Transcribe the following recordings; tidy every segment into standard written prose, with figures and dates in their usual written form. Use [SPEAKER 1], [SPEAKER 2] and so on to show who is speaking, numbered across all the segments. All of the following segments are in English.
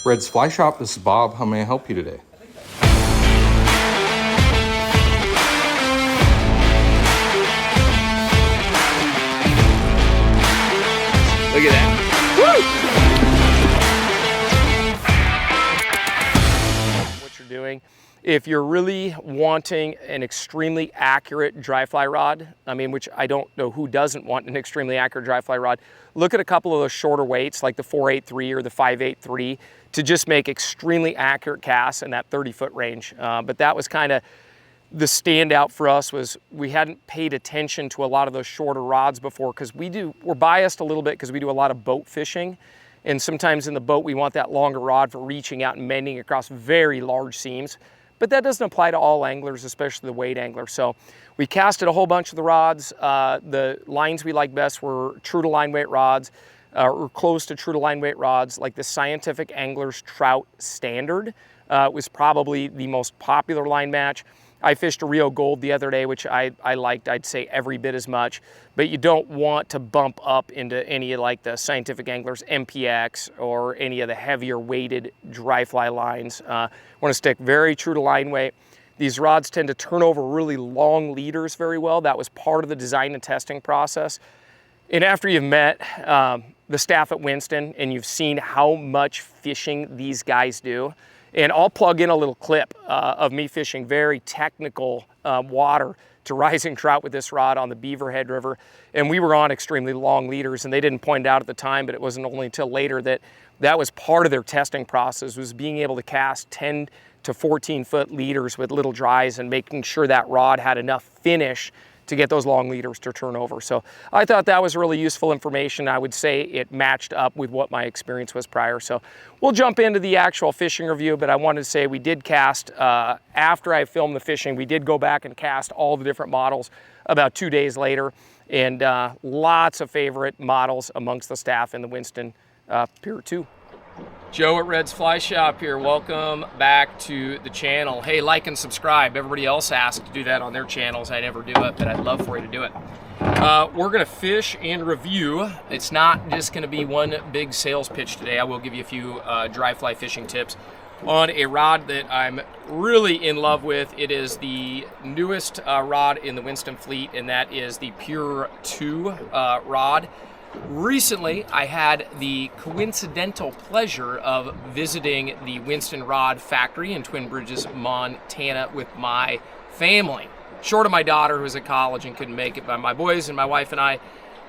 [SPEAKER 1] Red's Fly Shop, this is Bob. How may I help you today?
[SPEAKER 2] Look at that. Woo! What you're doing. If you're really wanting an extremely accurate dry fly rod, I mean, which I don't know who doesn't want an extremely accurate dry fly rod, look at a couple of those shorter weights like the 483 or the 583 to just make extremely accurate casts in that 30-foot range. But that was kind of the standout for us, was we hadn't paid attention to a lot of those shorter rods before, because we're biased a little bit because we do a lot of boat fishing. And sometimes in the boat, we want that longer rod for reaching out and mending across very large seams. But that doesn't apply to all anglers, especially the wade angler. So we casted a whole bunch of the rods. The lines we liked best were true to line weight rods, or close to true to line weight rods, like the Scientific Angler's Trout Standard was probably the most popular line match. I fished a RIO Gold the other day, which I liked, I'd say every bit as much, but you don't want to bump up into any of like the Scientific Angler's MPX or any of the heavier weighted dry fly lines. Want to stick very true to line weight. These rods tend to turn over really long leaders very well. That was part of the design and testing process. And after you've met the staff at Winston and you've seen how much fishing these guys do, and I'll plug in a little clip of me fishing very technical water to rising trout with this rod on the Beaverhead River. And we were on extremely long leaders, and they didn't point it out at the time, but it wasn't only until later that that was part of their testing process, was being able to cast 10 to 14 foot leaders with little dries and making sure that rod had enough finish to get those long leaders to turn over. So I thought that was really useful information. I would say it matched up with what my experience was prior. So we'll jump into the actual fishing review, but I wanted to say we did cast, after I filmed the fishing, we did go back and cast all the different models about 2 days later, and lots of favorite models amongst the staff in the Winston PURE 2. Joe at Red's Fly Shop here. Welcome back to the channel. Hey, like and subscribe. Everybody else asks to do that on their channels. I never do it, but I'd love for you to do it. We're gonna fish and review. It's not just gonna be one big sales pitch today. I will give you a few dry fly fishing tips on a rod that I'm really in love with. It is the newest rod in the Winston fleet, and that is the PURE 2 rod. Recently, I had the coincidental pleasure of visiting the Winston Rod factory in Twin Bridges, Montana with my family. Short of my daughter, who was at college and couldn't make it, but my boys and my wife and I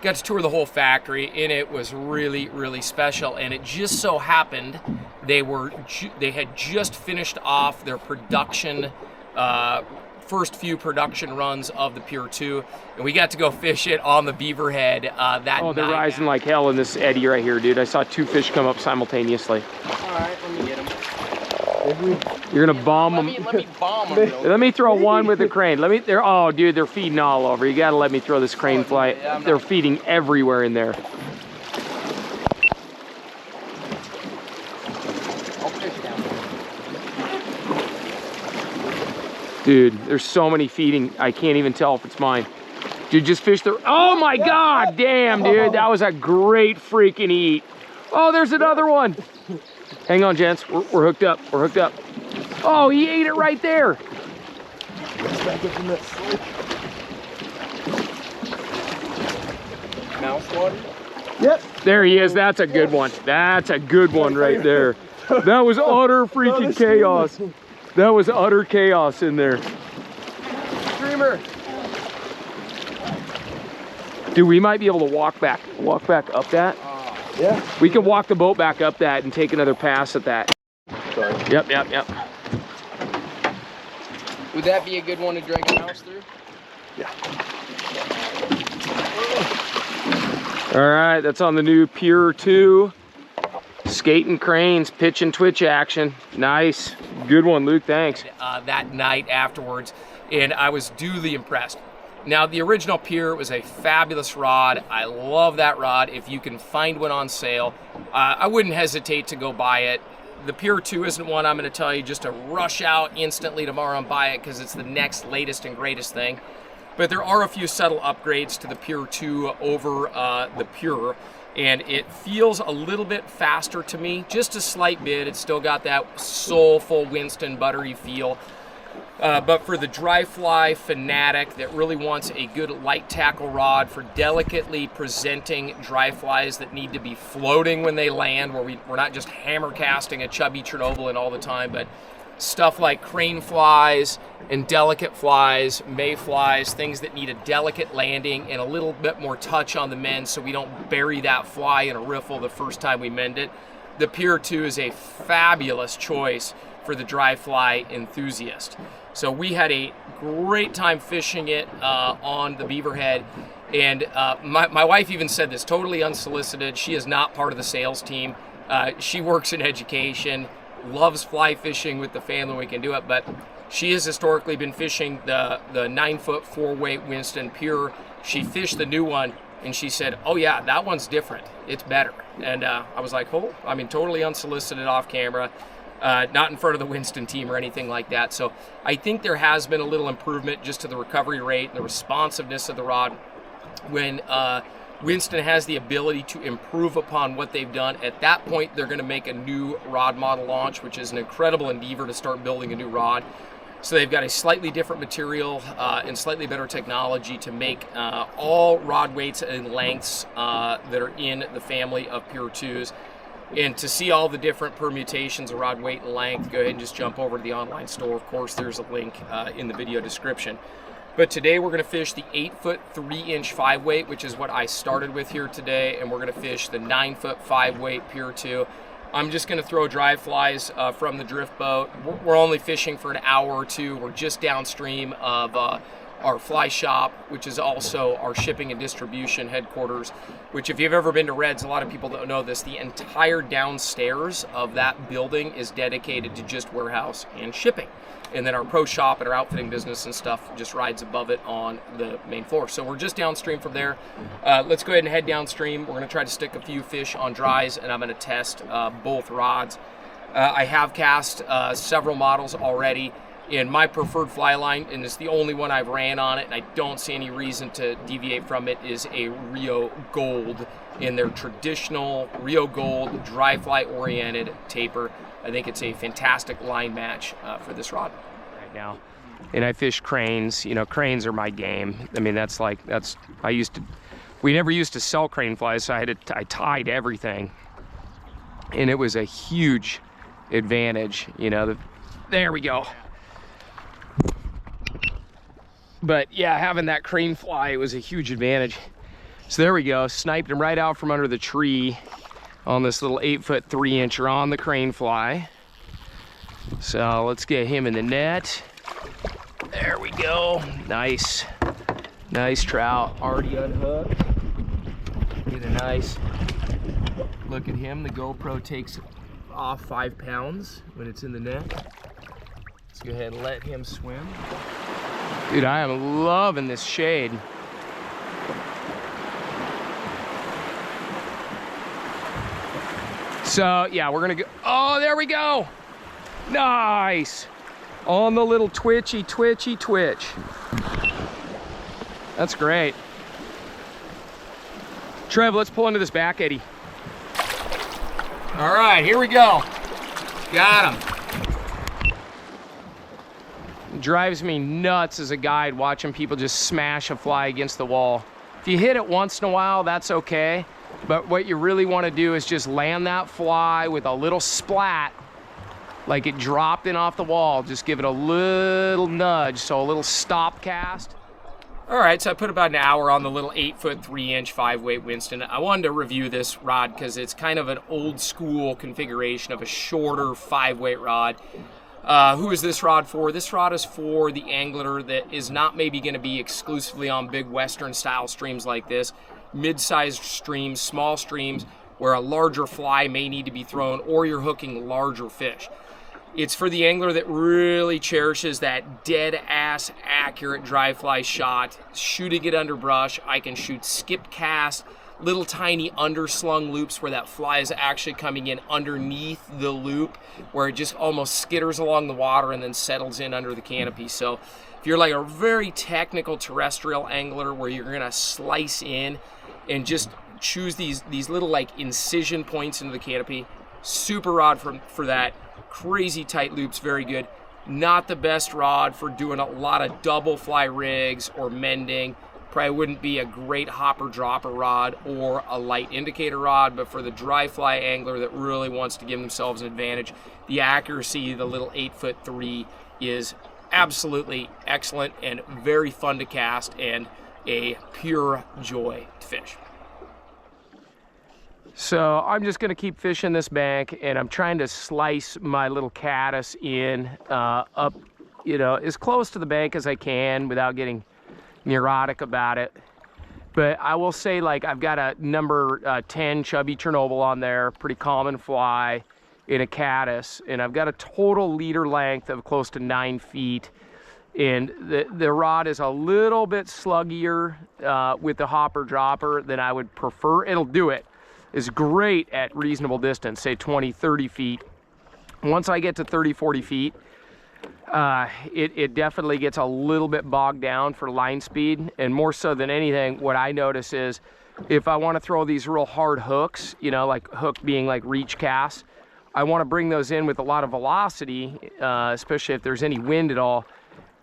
[SPEAKER 2] got to tour the whole factory, and it was really, really special. And it just so happened they had just finished off their production first few production runs of the PURE 2, and we got to go fish it on the Beaverhead that night.
[SPEAKER 3] Oh, they're rising like hell in this eddy right here, dude. I saw two fish come up simultaneously.
[SPEAKER 2] All right, let me get them.
[SPEAKER 3] You're gonna bomb them.
[SPEAKER 2] Let me bomb them.
[SPEAKER 3] Let me throw one with the crane. Oh, dude, they're feeding all over. You gotta let me throw this crane fly.
[SPEAKER 2] Yeah,
[SPEAKER 3] they're feeding everywhere in there.
[SPEAKER 2] I'll fish down.
[SPEAKER 3] Dude, there's so many feeding, I can't even tell if it's mine. Dude, just fish the, oh my God, damn, dude, that was a great freaking eat. Oh, there's another one. Hang on, gents, we're hooked up, we're hooked up. Oh, he ate it right there.
[SPEAKER 2] Mouse water?
[SPEAKER 3] Yep. There he is, that's a good one. That's a good one right there. That was utter freaking chaos. That was utter chaos in there.
[SPEAKER 2] Streamer.
[SPEAKER 3] Dude, we might be able to walk back up that.
[SPEAKER 4] Yeah.
[SPEAKER 3] We can walk the boat back up that and take another pass at that.
[SPEAKER 4] Sorry.
[SPEAKER 3] Yep.
[SPEAKER 2] Would that be a good one to drag a mouse through?
[SPEAKER 4] Yeah.
[SPEAKER 3] All right, that's on the new PURE 2. Skating cranes, pitch and twitch action. Nice. Good one, Luke, thanks.
[SPEAKER 2] That night afterwards, and I was duly impressed. Now, the original PURE was a fabulous rod. I love that rod. If you can find one on sale, I wouldn't hesitate to go buy it. The PURE 2 isn't one I'm going to tell you just to rush out instantly tomorrow and buy it, because it's the next latest and greatest thing. But there are a few subtle upgrades to the PURE 2 over the PURE. and it feels a little bit faster to me, just a slight bit. It's still got that soulful Winston buttery feel. But for the dry fly fanatic that really wants a good light tackle rod for delicately presenting dry flies that need to be floating when they land, where we're not just hammer casting a chubby Chernobyl all the time, but stuff like crane flies and delicate flies, mayflies, things that need a delicate landing and a little bit more touch on the mend so we don't bury that fly in a riffle the first time we mend it. The Pure 2 is a fabulous choice for the dry fly enthusiast. So we had a great time fishing it on the Beaverhead, and my wife even said this, totally unsolicited. She is not part of the sales team. She works in education, loves fly fishing with the family when we can do it, but she has historically been fishing the 9-foot 4-weight Winston Pure. She fished the new one, and she said, oh yeah, that one's different. It's better. And I was like, oh, I mean, totally unsolicited off camera. Not in front of the Winston team or anything like that. So I think there has been a little improvement just to the recovery rate and the responsiveness of the rod. When Winston has the ability to improve upon what they've done, at that point they're going to make a new rod model launch, which is an incredible endeavor to start building a new rod. So they've got a slightly different material and slightly better technology to make all rod weights and lengths that are in the family of Pure 2s. And to see all the different permutations of rod weight and length, go ahead and just jump over to the online store. Of course, there's a link in the video description. But today we're going to fish the 8-foot 3-inch 5-weight, which is what I started with here today, and we're going to fish the 9-foot 5-weight Pure 2. I'm just going to throw dry flies from the drift boat. We're only fishing for an hour or two. We're just downstream of our fly shop, which is also our shipping and distribution headquarters, which if you've ever been to Reds, a lot of people don't know this, the entire downstairs of that building is dedicated to just warehouse and shipping. And then our pro shop and our outfitting business and stuff just rides above it on the main floor. So we're just downstream from there. Let's go ahead and head downstream. We're gonna try to stick a few fish on dries, and I'm gonna test both rods. I have cast several models already. And my preferred fly line, and it's the only one I've ran on it, and I don't see any reason to deviate from it, is a RIO Gold in their traditional RIO Gold dry fly oriented taper. I think it's a fantastic line match for this rod right now. And I fish cranes. You know, cranes are my game. I mean, we never used to sell crane flies, so I tied everything, and it was a huge advantage. You know, there we go. But yeah, having that crane fly was a huge advantage. So there we go, sniped him right out from under the tree on this little 8-foot 3-incher on the crane fly. So let's get him in the net. There we go, nice trout, already unhooked. Get a nice look at him. The GoPro takes off 5 pounds when it's in the net. Let's go ahead and let him swim. Dude, I am loving this shade. So yeah, we're gonna go, oh, there we go. Nice. On the little twitchy twitch. That's great. Trev, let's pull into this back eddy. All right, here we go. Got him. Drives me nuts as a guide watching people just smash a fly against the wall. If you hit it once in a while, that's okay. But what you really want to do is just land that fly with a little splat, like it dropped in off the wall. Just give it a little nudge, so a little stop cast. All right, so I put about an hour on the little 8-foot 3-inch 5-weight Winston. I wanted to review this rod because it's kind of an old school configuration of a shorter 5-weight rod. Who is this rod for? This rod is for the angler that is not maybe going to be exclusively on big Western style streams like this, mid-sized streams, small streams where a larger fly may need to be thrown, or you're hooking larger fish. It's for the angler that really cherishes that dead ass accurate dry fly shot, shooting it under brush. I can shoot skip cast, little tiny underslung loops where that fly is actually coming in underneath the loop, where it just almost skitters along the water and then settles in under the canopy. So if you're like a very technical terrestrial angler where you're gonna slice in and just choose these little like incision points into the canopy. Super rod for that. Crazy tight loops, very good. Not the best rod for doing a lot of double fly rigs or mending. Probably wouldn't be a great hopper dropper rod or a light indicator rod, but for the dry fly angler that really wants to give themselves an advantage, the accuracy, the little 8'3" is absolutely excellent and very fun to cast and a pure joy to fish.
[SPEAKER 3] So I'm just gonna keep fishing this bank, and I'm trying to slice my little caddis in up, you know, as close to the bank as I can without getting neurotic about it. But I will say, like, I've got a number 10 chubby Chernobyl on there, pretty common fly in a caddis, and I've got a total leader length of close to 9 feet. And the rod is a little bit sluggier with the hopper dropper than I would prefer. It'll do it. It's great at reasonable distance, say 20, 30 feet. Once I get to 30, 40 feet, it definitely gets a little bit bogged down for line speed. And more so than anything, what I notice is if I want to throw these real hard hooks, you know, like hook being like reach casts, I want to bring those in with a lot of velocity, especially if there's any wind at all.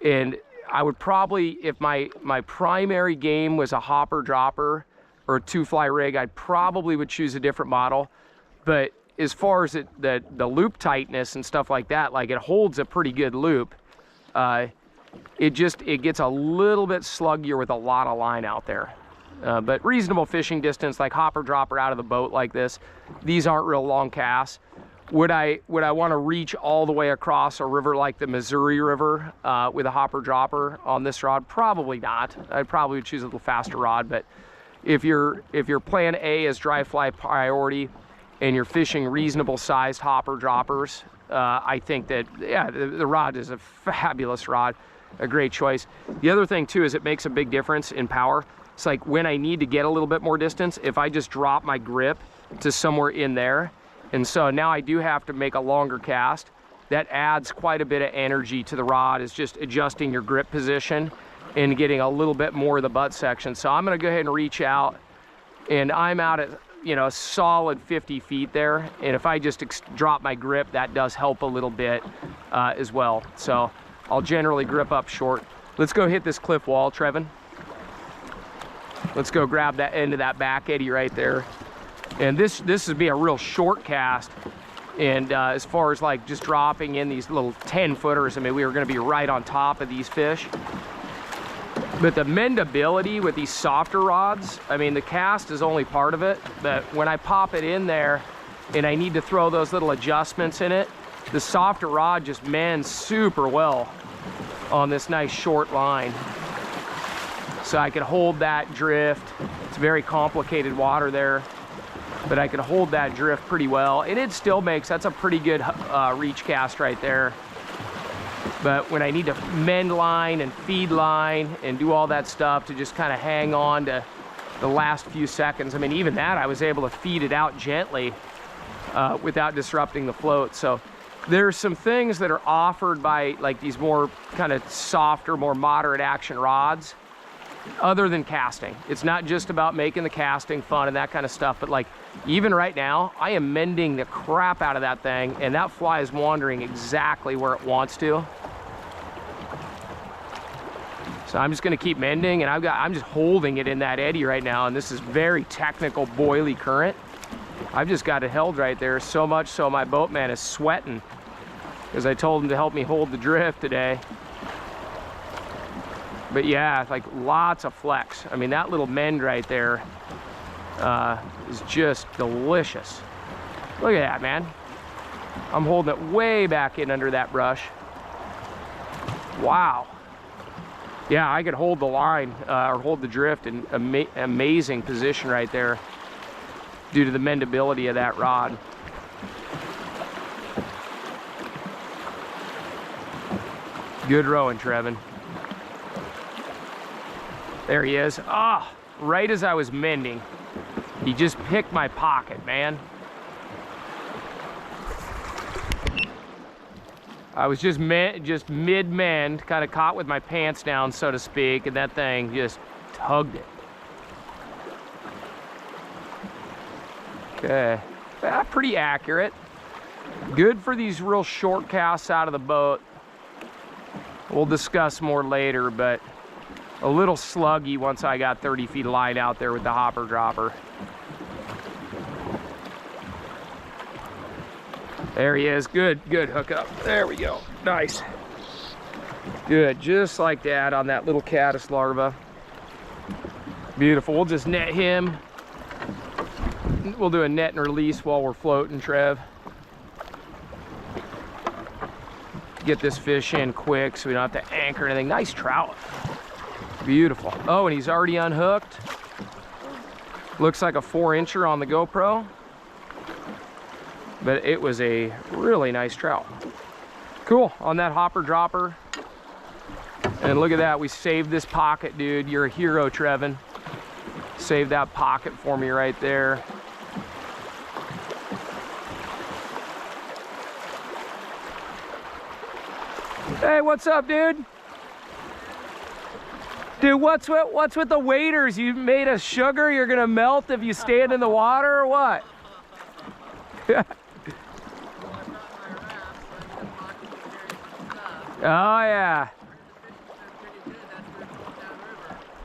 [SPEAKER 3] And I would probably, if my primary game was a hopper dropper or a 2-fly rig, I probably would choose a different model. But as far as the loop tightness and stuff like that, like, it holds a pretty good loop. It gets a little bit sluggier with a lot of line out there. But reasonable fishing distance, like hopper dropper out of the boat like this, these aren't real long casts. Would I want to reach all the way across a river like the Missouri River with a hopper dropper on this rod? Probably not. I'd probably choose a little faster rod. But if your plan A is dry fly priority and you're fishing reasonable sized hopper droppers, I think that, yeah, the rod is a fabulous rod, a great choice. The other thing too is it makes a big difference in power. It's like when I need to get a little bit more distance, if I just drop my grip to somewhere in there, and so now I do have to make a longer cast, that adds quite a bit of energy to the rod, is just adjusting your grip position and getting a little bit more of the butt section. So I'm gonna go ahead and reach out, and I'm out at, you know, a solid 50 feet there. And if I just drop my grip, that does help a little bit as well. So I'll generally grip up short. Let's go hit this cliff wall, Trevin. Let's go grab that end of that back eddy right there. And this would be a real short cast. And as far as like just dropping in these little 10-footers, I mean, we were gonna be right on top of these fish. But the mendability with these softer rods, I mean, the cast is only part of it, but when I pop it in there and I need to throw those little adjustments in it, the softer rod just mends super well on this nice short line. So I can hold that drift. It's very complicated water there, but I can hold that drift pretty well. And it still makes, that's a pretty good reach cast right there. But when I need to mend line and feed line and do all that stuff to just kind of hang on to the last few seconds, I mean, even that I was able to feed it out gently without disrupting the float. So there's some things that are offered by like these more kind of softer, more moderate action rods other than casting. It's not just about making the casting fun and that kind of stuff, but like even right now, I am mending the crap out of that thing, and that fly is wandering exactly where it wants to. So I'm just gonna keep mending, and I'm just holding it in that eddy right now, and this is very technical boily current. I've just got it held right there, so much so my boatman is sweating because I told him to help me hold the drift today. But yeah, like lots of flex. I mean, that little mend right there is just delicious. Look at that, man. I'm holding it way back in under that brush. Wow. Yeah, I could hold the line or hold the drift in amazing position right there due to the mendability of that rod. Good rowing, Trevin. There he is. Ah, oh, right as I was mending, he just picked my pocket, man. I was just mid-mend, kind of caught with my pants down, so to speak, and that thing just tugged it. Okay, pretty accurate. Good for these real short casts out of the boat. We'll discuss more later, but a little sluggy once I got 30 feet of line out there with the hopper dropper. There he is. Good hookup. There we go. Nice. Good, just like that on that little caddis larva. Beautiful. We'll just net him. We'll do a net and release while we're floating, Trev. Get this fish in quick so we don't have to anchor anything. Nice trout. Beautiful. Oh, and he's already unhooked. Looks like a 4-incher on the GoPro. But it was a really nice trout. Cool, on that hopper dropper. And look at that, we saved this pocket, dude. You're a hero, Trevin. Save that pocket for me right there. Hey, what's up, dude? Dude, what's with the waders? You made of sugar? You're gonna melt if you stand in the water or what? Oh yeah.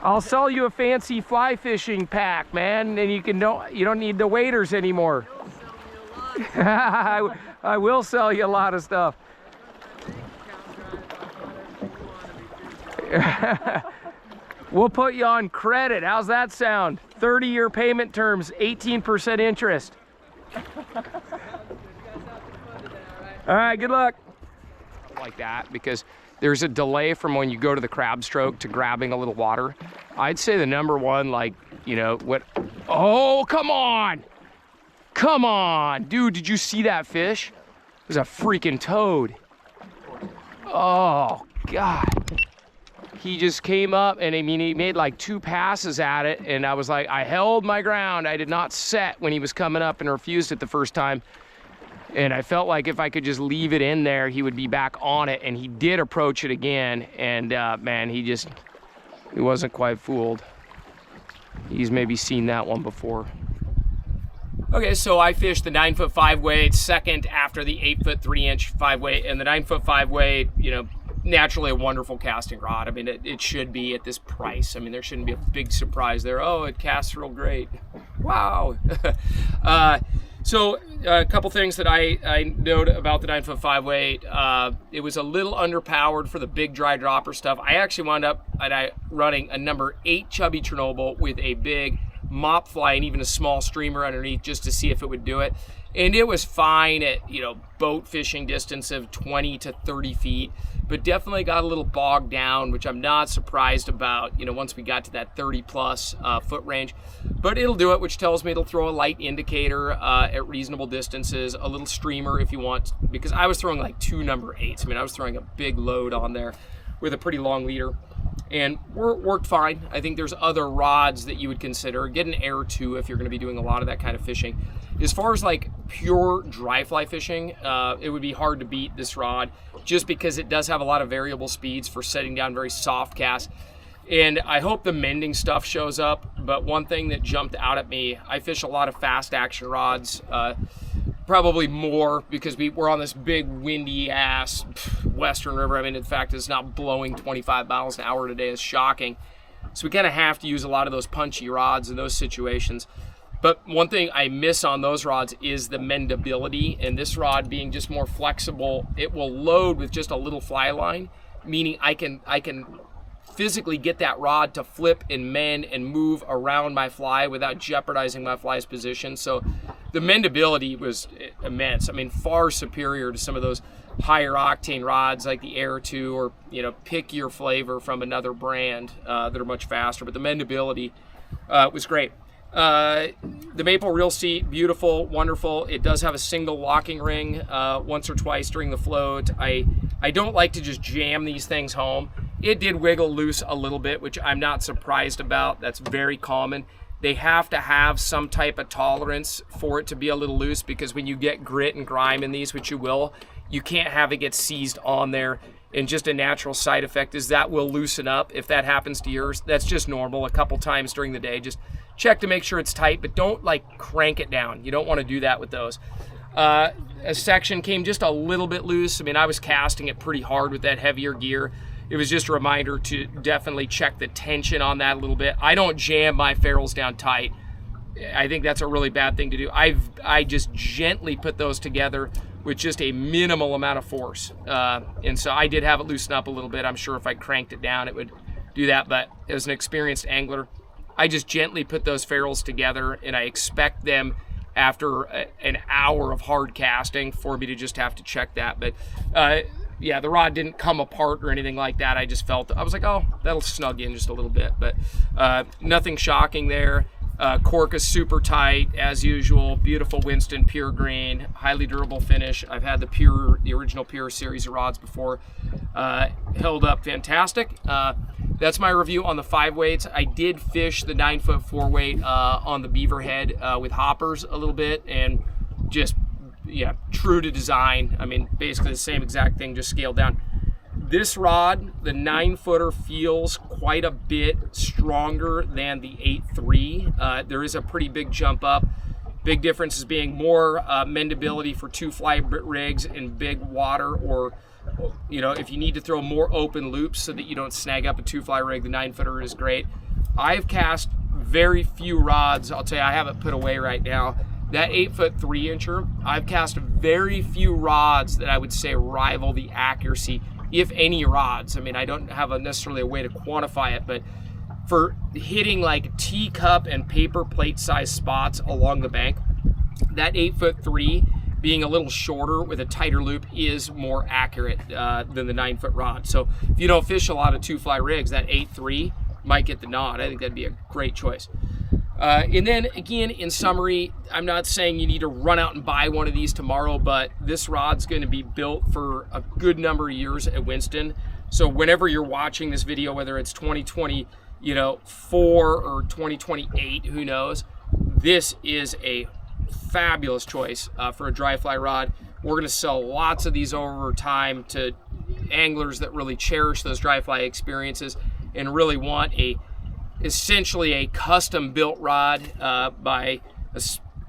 [SPEAKER 3] I'll sell you a fancy fly fishing pack, man, and you don't need the waders anymore. I will sell you a lot of stuff. We'll put you on credit. How's that sound? 30-year payment terms, 18% interest. All right, good luck. Like that, because there's a delay from when you go to the crab stroke to grabbing a little water. I'd say the number one, like, you know, what, oh, come on. Come on, dude, did you see that fish? It was a freaking toad. Oh, God. He just came up and I mean, he made like 2 passes at it and I was like, I held my ground. I did not set when he was coming up and refused it the first time. And I felt like if I could just leave it in there, he would be back on it. And he did approach it again. And man, he wasn't quite fooled. He's maybe seen that one before. Okay, so I fished the 9-foot 5 weight second after the 8-foot 3-inch 5 weight, and the 9-foot 5 weight, you know, naturally a wonderful casting rod. I mean, it should be at this price. I mean, there shouldn't be a big surprise there. Oh, it casts real great. Wow. So a couple things that I note about the 9-foot 5 weight. It was a little underpowered for the big dry dropper stuff. I actually wound up running a number 8 chubby Chernobyl with a big mop fly and even a small streamer underneath just to see if it would do it. And it was fine at, you know, boat fishing distance of 20 to 30 feet, but definitely got a little bogged down, which I'm not surprised about, you know, once we got to that 30 plus foot range. But it'll do it, which tells me it'll throw a light indicator at reasonable distances, a little streamer if you want, because I was throwing like 2 number 8s. I mean, I was throwing a big load on there with a pretty long leader. And worked fine. I think there's other rods that you would consider. Get an Air 2 if you're going to be doing a lot of that kind of fishing. As far as like pure dry fly fishing, it would be hard to beat this rod just because it does have a lot of variable speeds for setting down very soft casts. And I hope the mending stuff shows up. But one thing that jumped out at me, I fish a lot of fast action rods, probably more because we're on this big windy ass Western River. I mean, in fact, it's not blowing 25 miles an hour today. It's shocking. So we kind of have to use a lot of those punchy rods in those situations. But one thing I miss on those rods is the mendability, and this rod being just more flexible, it will load with just a little fly line, meaning I can physically get that rod to flip and mend and move around my fly without jeopardizing my fly's position. So the mendability was immense. I mean, far superior to some of those higher octane rods like the Air 2 or, you know, pick your flavor from another brand that are much faster. But the mendability was great. The maple reel seat, beautiful, wonderful. It does have a single locking ring once or twice during the float. I don't like to just jam these things home. It did wiggle loose a little bit, which I'm not surprised about. That's very common. They have to have some type of tolerance for it to be a little loose, because when you get grit and grime in these, which you will, you can't have it get seized on there. And just a natural side effect is that will loosen up. If that happens to yours, that's just normal. A couple times during the day, just
[SPEAKER 2] check to make sure it's tight, but don't like crank it down. You don't want to do that with those. A section came just a little bit loose. I mean, I was casting it pretty hard with that heavier gear. It was just a reminder to definitely check the tension on that a little bit. I don't jam my ferrules down tight. I think that's a really bad thing to do. I just gently put those together with just a minimal amount of force. And so I did have it loosen up a little bit. I'm sure if I cranked it down, it would do that. But as an experienced angler, I just gently put those ferrules together, and I expect them after an hour of hard casting for me to just have to check that. But yeah, the rod didn't come apart or anything like that. I just felt, I was like, oh, that'll snug in just a little bit. But nothing shocking there. Cork is super tight as usual. Beautiful Winston Pure green, highly durable finish. I've had the original Pure series of rods before. Held up fantastic. That's my review on the 5 weights. I did fish the 9-foot 4 weight on the beaver head with hoppers a little bit, and just, yeah, true to design. I mean, basically the same exact thing, just scaled down. This rod, the 9-footer, feels quite a bit stronger than the 8.3. There is a pretty big jump up. Big differences being more mendability for 2-fly rigs in big water, or you know, if you need to throw more open loops so that you don't snag up a 2-fly rig, the 9-footer is great. I've cast very few rods. I'll tell you, I have it put away right now. That 8-foot 3-incher, I've cast very few rods that I would say rival the accuracy, if any rods. I mean, I don't have necessarily a way to quantify it, but for hitting like teacup and paper plate size spots along the bank, that 8-foot 3 being a little shorter with a tighter loop is more accurate than the 9-foot rod. So if you don't fish a lot of 2-fly rigs, that 8.3 might get the nod. I think that'd be a great choice. And then again, in summary, I'm not saying you need to run out and buy one of these tomorrow, but this rod's going to be built for a good number of years at Winston. So whenever you're watching this video, whether it's 2024 or 2028, who knows, this is a fabulous choice for a dry fly rod. We're going to sell lots of these over time to anglers that really cherish those dry fly experiences and really want essentially a custom built rod by a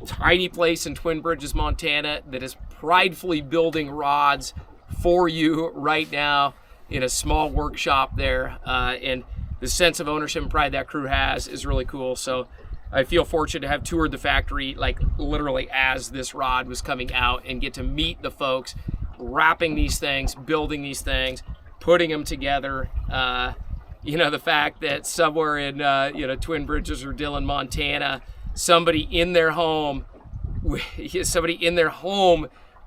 [SPEAKER 2] tiny place in Twin Bridges, Montana, that is pridefully building rods for you right now in a small workshop there. And the sense of ownership and pride that crew has is really cool. So I feel fortunate to have toured the factory like literally as this rod was coming out, and get to meet the folks wrapping these things, building these things, putting them together. You know, the fact that somewhere in Twin Bridges or Dillon, Montana, somebody in their home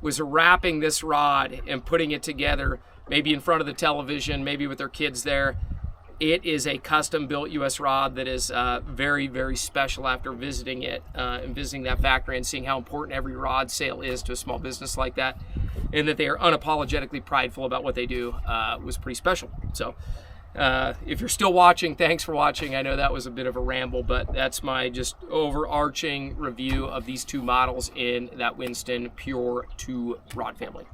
[SPEAKER 2] was wrapping this rod and putting it together, maybe in front of the television, maybe with their kids there. It is a custom-built U.S. rod that is very, very special after visiting it and visiting that factory and seeing how important every rod sale is to a small business like that, and that they are unapologetically prideful about what they do was pretty special. So if you're still watching, thanks for watching. I know that was a bit of a ramble, but that's my just overarching review of these 2 models in that Winston Pure 2 rod family.